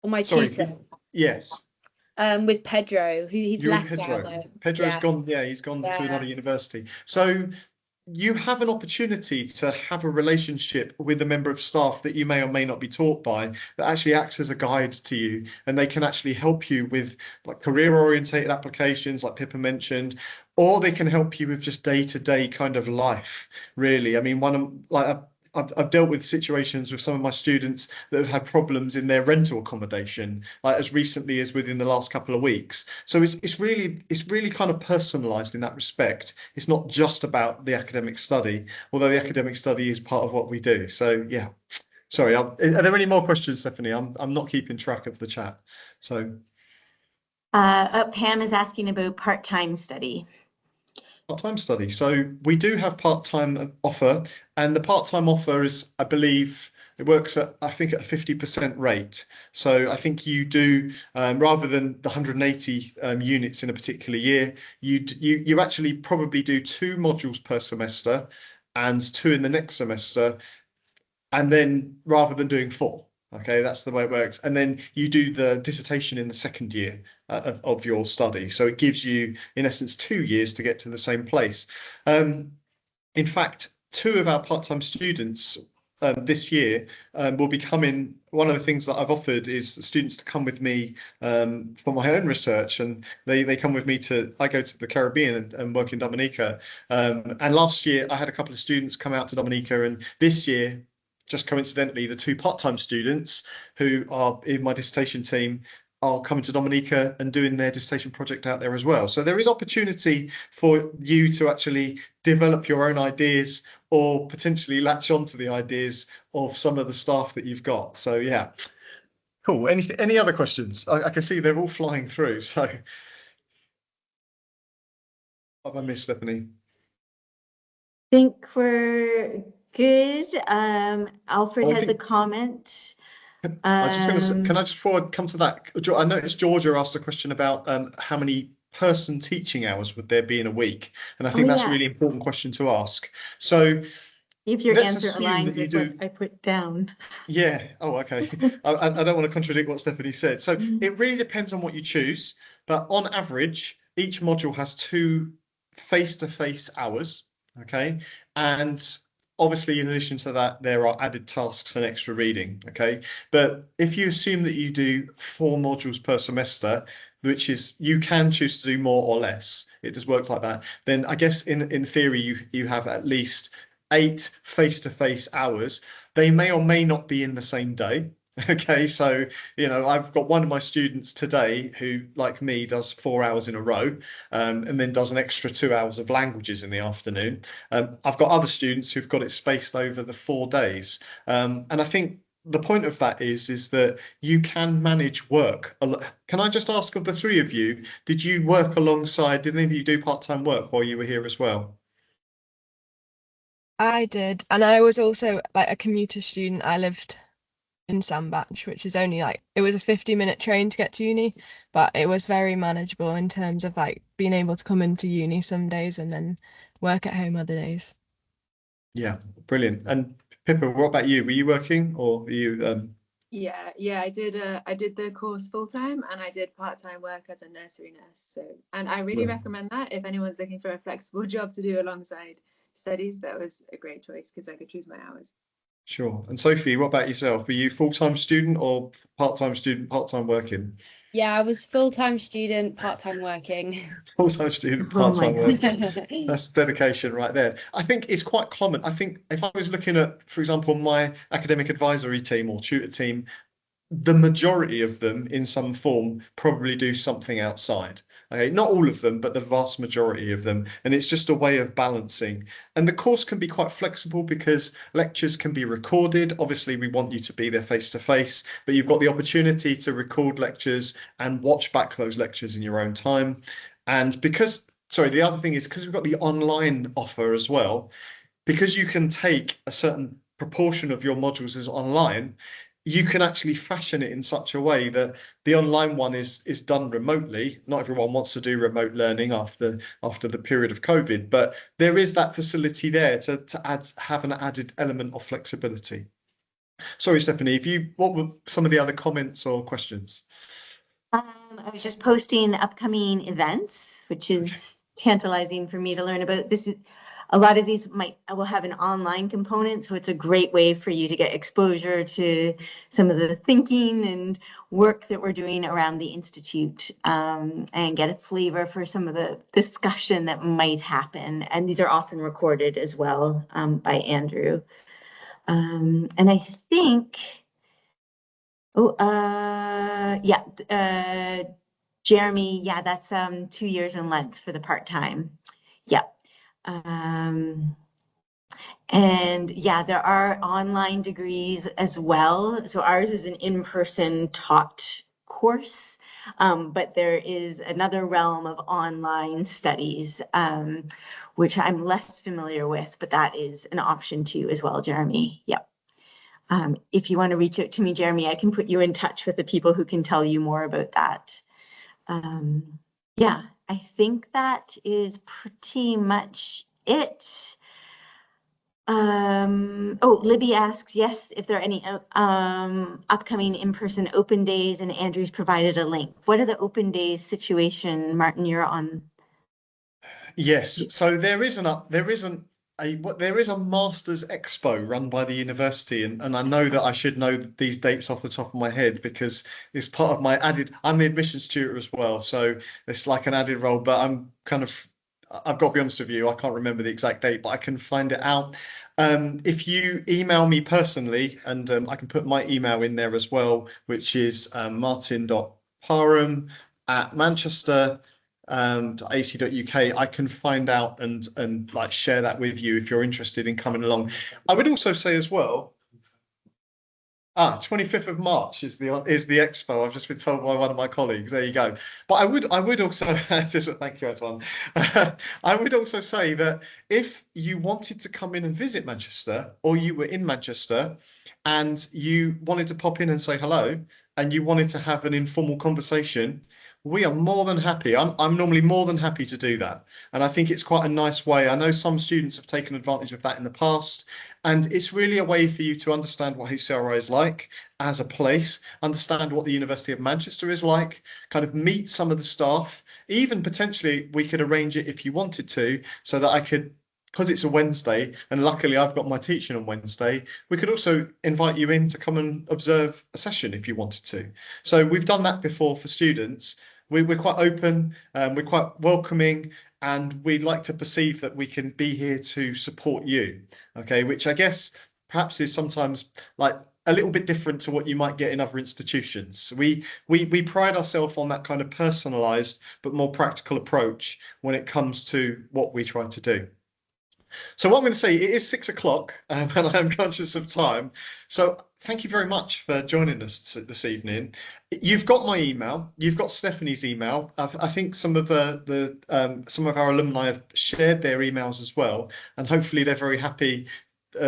my sorry. tutor. Yes, With Pedro, who he's you were left now Pedro. though. Pedro's Yeah. gone. Yeah, he's gone to Yeah. another university. So you have an opportunity to have a relationship with a member of staff that you may or may not be taught by, that actually acts as a guide to you, and they can actually help you with like career orientated applications like Pippa mentioned, or they can help you with just day-to-day kind of life, really. I mean, I've dealt with situations with some of my students that have had problems in their rental accommodation, like as recently as within the last couple of weeks. So it's really kind of personalised in that respect. It's not just about the academic study, although the academic study is part of what we do. So yeah, sorry. Are there any more questions, Stephanie? I'm not keeping track of the chat. So Pam is asking about part-time study. part-time study. So we do have part-time offer, and the part-time offer is, I believe, it works at, I think, at a 50% rate. So I think you do, rather than the 180 units in a particular year, you actually probably do 2 modules per semester and 2 in the next semester, and then rather than doing 4. Okay, that's the way it works. And then you do the dissertation in the second year of your study. So it gives you, in essence, 2 years to get to the same place. In fact, 2 of our part-time students this year will be coming. One of the things that I've offered is students to come with me for my own research, and they come with me I go to the Caribbean and work in Dominica. And last year I had a couple of students come out to Dominica, and this year, just coincidentally, the 2 part-time students who are in my dissertation team are coming to Dominica and doing their dissertation project out there as well. So there is opportunity for you to actually develop your own ideas, or potentially latch onto the ideas of some of the staff that you've got. So yeah, cool. Any other questions? I can see they're all flying through. So what have I missed, Stephanie? Think we're good. Alfred Well, has a comment. I was just going to say, can I just, before I come to that, I noticed Georgia asked a question about how many person teaching hours would there be in a week? And I think that's a really important question to ask. So if your let's answer assume aligns that you with do. what I put down. Yeah. Oh, okay. I don't want to contradict what Stephanie said. So it really depends on what you choose. But on average, each module has 2 face-to-face hours. Okay. And obviously, in addition to that, there are added tasks and extra reading. Okay. But if you assume that you do 4 modules per semester, which is, you can choose to do more or less, it just works like that, then I guess in theory, you have at least 8 face-to-face hours. They may or may not be in the same day. Okay, so I've got one of my students today who, like me, does 4 hours in a row, and then does an extra 2 hours of languages in the afternoon. I've got other students who've got it spaced over the 4 days, and I think the point of that is that you can manage work. Can I just ask, of the 3 of you, did you work alongside? Did any of you do part-time work while you were here as well? I did, and I was also like a commuter student. I lived in Sandbach, which is only it was a 50-minute train to get to uni, but it was very manageable in terms of being able to come into uni some days and then work at home other days. Yeah, brilliant. And Pippa, what about you? Were you working or were you? Yeah, I did the course full time and I did part-time work as a nursery nurse. So, and I really recommend that if anyone's looking for a flexible job to do alongside studies, that was a great choice because I could choose my hours. Sure. And Sophie, what about yourself? Were you full-time student or part-time student, part-time working? Yeah, I was full-time student, part-time working. Full-time student, Oh my part-time working. God. That's dedication right there. I think it's quite common. I think if I was looking at, for example, my academic advisory team or tutor team, the majority of them in some form probably do something outside. Okay, not all of them, but the vast majority of them. And it's just a way of balancing. And the course can be quite flexible because lectures can be recorded. Obviously, we want you to be there face to face, but you've got the opportunity to record lectures and watch back those lectures in your own time. And because, sorry, the other thing is because we've got the online offer as well, because you can take a certain proportion of your modules as online, you can actually fashion it in such a way that the online one is done remotely. Not everyone wants to do remote learning after the period of COVID, but there is that facility there to have an added element of flexibility. Sorry, Stephanie, what were some of the other comments or questions? I was just posting upcoming events, which is tantalizing for me to learn about. This is a lot of these will have an online component, so it's a great way for you to get exposure to some of the thinking and work that we're doing around the Institute, and get a flavor for some of the discussion that might happen. And these are often recorded as well, by Andrew. And I think, Jeremy, yeah, that's 2 years in length for the part-time. Yeah. And yeah, there are online degrees as well. So ours is an in-person taught course, but there is another realm of online studies, which I'm less familiar with, but that is an option too as well, Jeremy. Yep. If you want to reach out to me, Jeremy, I can put you in touch with the people who can tell you more about that. Yeah, I think that is pretty much it. Libby asks, yes, if there are any upcoming in-person open days, and Andrew's provided a link. What are the open days situation? Martin, you're on. Yes, so there is a Masters Expo run by the university, and I know that I should know these dates off the top of my head because it's part of my I'm the admissions tutor as well, so it's like an added role, but I've got to be honest with you, I can't remember the exact date, but I can find it out. If you email me personally, and I can put my email in there as well, which is martin.parham@manchester .ac.uk, I can find out and like share that with you if you're interested in coming along. I would also say as well, 25th of March is the expo. I've just been told by one of my colleagues. There you go. But I would also thank you, Antoine. I would also say that if you wanted to come in and visit Manchester, or you were in Manchester and you wanted to pop in and say hello, and you wanted to have an informal conversation, we are more than happy. I'm normally more than happy to do that. And I think it's quite a nice way. I know some students have taken advantage of that in the past, and it's really a way for you to understand what HCRI is like as a place, understand what the University of Manchester is like, kind of meet some of the staff. Even potentially we could arrange it if you wanted to, so that I could, because it's a Wednesday, and luckily I've got my teaching on Wednesday, we could also invite you in to come and observe a session if you wanted to. So we've done that before for students. We're quite open, we're quite welcoming, and we'd like to perceive that we can be here to support you, okay, which I guess perhaps is sometimes like a little bit different to what you might get in other institutions. We pride ourselves on that kind of personalized but more practical approach when it comes to what we try to do. So what I'm going to say, it is 6 o'clock, and I'm conscious of time. So thank you very much for joining us this evening. You've got my email. You've got Stephanie's email. I think some of some of our alumni have shared their emails as well, and hopefully they're very happy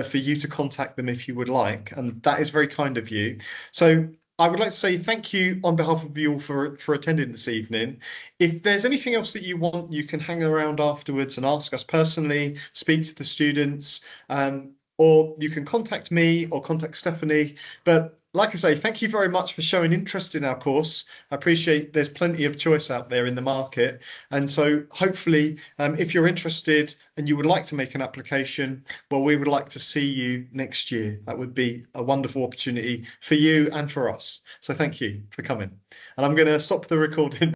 for you to contact them if you would like, and that is very kind of you. So I would like to say thank you on behalf of you all for attending this evening. If there's anything else that you want, you can hang around afterwards and ask us personally, speak to the students. or you can contact me or contact Stephanie. But like I say, thank you very much for showing interest in our course. I appreciate there's plenty of choice out there in the market. And so hopefully, if you're interested and you would like to make an application, well, we would like to see you next year. That would be a wonderful opportunity for you and for us. So thank you for coming. And I'm going to stop the recording.